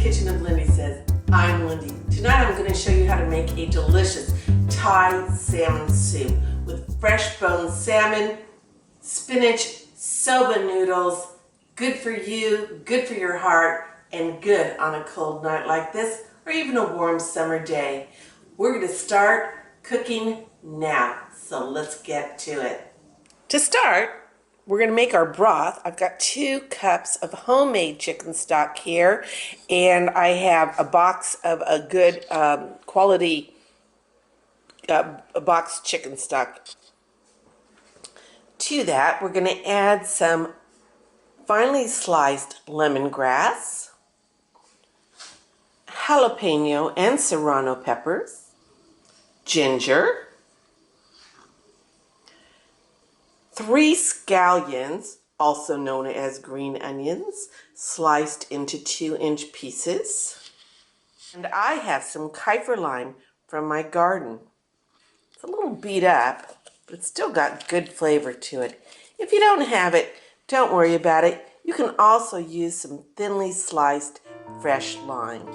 Kitchen of Lindy says, I'm Lindy. Tonight I'm going to show you how to make a delicious Thai salmon soup with fresh boned salmon, spinach, soba noodles, good for you, good for your heart, and good on a cold night like this or even a warm summer day. We're going to start cooking now, so let's get to it. To start, we're going to make our broth. I've got 2 cups of homemade chicken stock here, and I have a box of a good quality box chicken stock. To that, we're going to add some finely sliced lemongrass, jalapeno and serrano peppers, ginger, 3 scallions, also known as green onions, sliced into 2-inch pieces. And I have some kaffir lime from my garden. It's a little beat up, but it's still got good flavor to it. If you don't have it, don't worry about it. You can also use some thinly sliced fresh lime.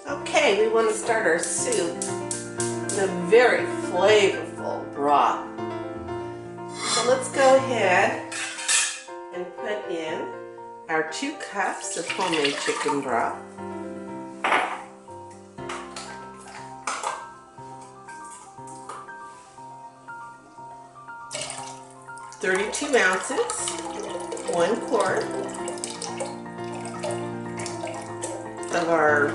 Okay, we want to start our soup in a very flavorful broth. So let's go ahead and put in our 2 cups of homemade chicken broth. "32 ounces, 1 quart of our,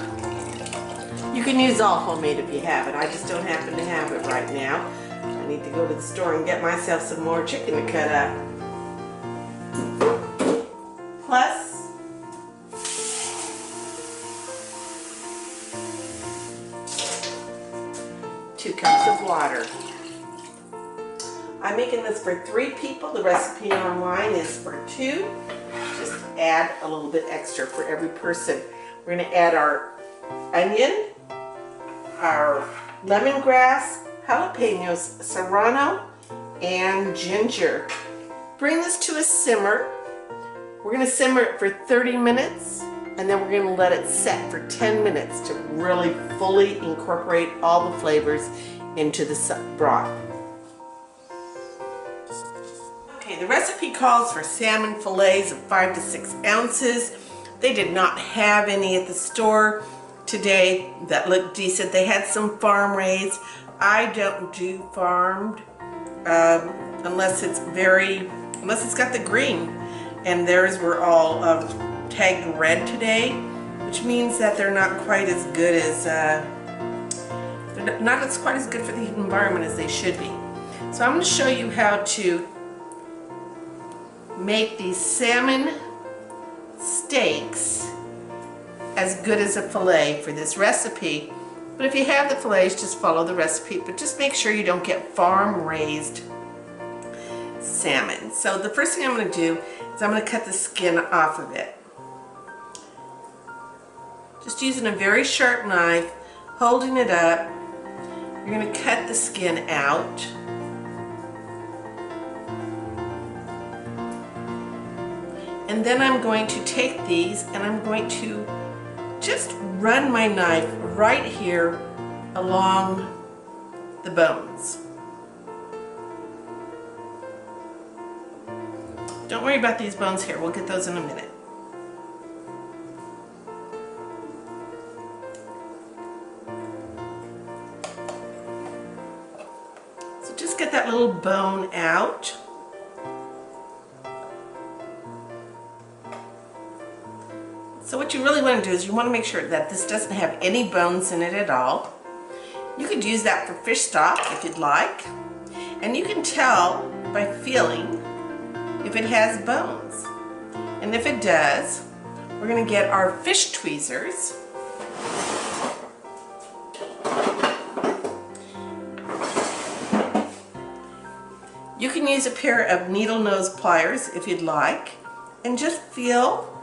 you can use all homemade if you have it. I just don't happen to have it right now. I need to go to the store and get myself some more chicken to cut up. Plus 2 cups of water. I'm making this for 3 people. The recipe online is for 2. Just add a little bit extra for every person. We're going to add our onion, our lemongrass, jalapenos, serrano, and ginger. Bring this to a simmer. We're going to simmer it for 30 minutes, and then we're going to let it set for 10 minutes to really fully incorporate all the flavors into the broth. Okay, the recipe calls for salmon fillets of 5 to 6 ounces. They did not have any at the store today that looked decent. They had some farm raised. I don't do farmed unless it's got the green, and theirs were all tagged red today, which means that they're not quite as good as quite as good for the environment as they should be. So I'm going to show you how to make these salmon steaks as good as a fillet for this recipe. But if you have the fillets, just follow the recipe, but just make sure you don't get farm raised salmon. So the first thing I'm going to do is I'm going to cut the skin off of it. Just using a very sharp knife, holding it up, you're going to cut the skin out. And then I'm going to take these and I'm going to just run my knife right here along the bones. Don't worry about these bones here, we'll get those in a minute. So just get that little bone out. So what you really want to do is you want to make sure that this doesn't have any bones in it at all. You could use that for fish stock if you'd like. And you can tell by feeling if it has bones. And if it does, we're going to get our fish tweezers. You can use a pair of needle nose pliers if you'd like, and just feel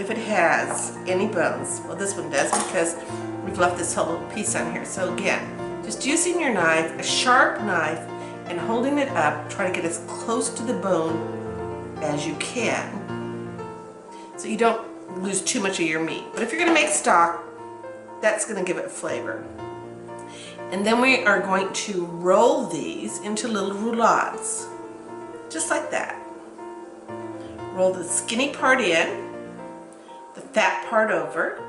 if it has any bones. Well, this one does because we've left this whole little piece on here. So again, just using your knife, a sharp knife, and holding it up, try to get as close to the bone as you can so you don't lose too much of your meat. But if you're going to make stock, that's going to give it flavor. And then we are going to roll these into little roulades, just like that. Roll the skinny part in, the fat part over.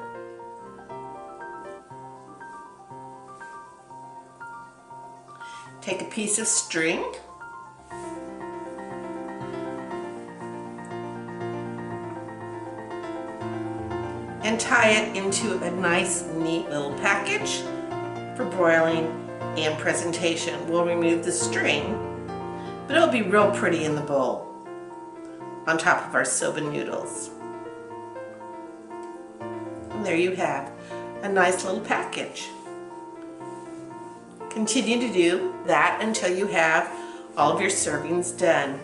Take a piece of string and tie it into a nice, neat little package for broiling and presentation. We'll remove the string, but it'll be real pretty in the bowl on top of our soba noodles. And there you have a nice little package. Continue to do that until you have all of your servings done.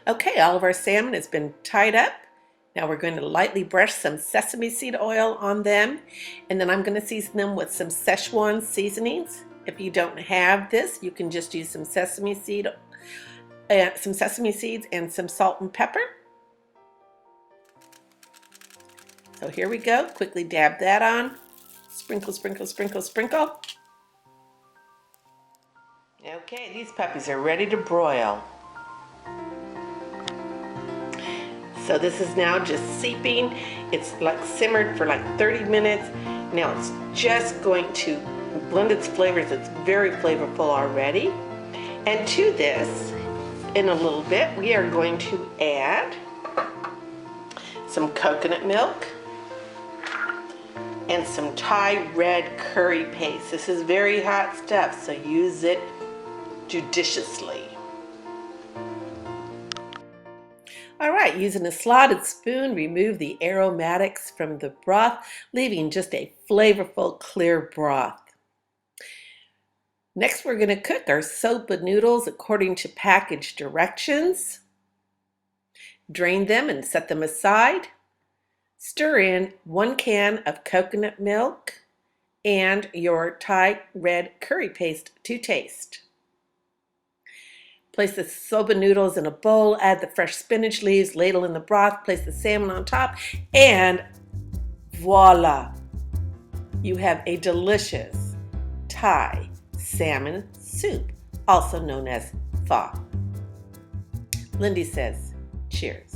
Okay, all of our salmon has been tied up. Now we're going to lightly brush some sesame seed oil on them, and then I'm going to season them with some Szechuan seasonings. If you don't have this, you can just use some sesame seeds and some salt and pepper. So here we go. Quickly dab that on. Sprinkle, sprinkle, sprinkle, sprinkle. Okay, these puppies are ready to broil. So this is now just seeping. It's like simmered for like 30 minutes. Now it's just going to blend its flavors. It's very flavorful already. And to this, in a little bit, we are going to add some coconut milk and some Thai red curry paste. This is very hot stuff, so use it judiciously. All right, using a slotted spoon, remove the aromatics from the broth, leaving just a flavorful, clear broth. Next, we're going to cook our soba noodles according to package directions. Drain them and set them aside. Stir in 1 can of coconut milk and your Thai red curry paste to taste. Place the soba noodles in a bowl, add the fresh spinach leaves, ladle in the broth, place the salmon on top, and voila! You have a delicious Thai salmon soup, also known as pho. Lindy says, cheers.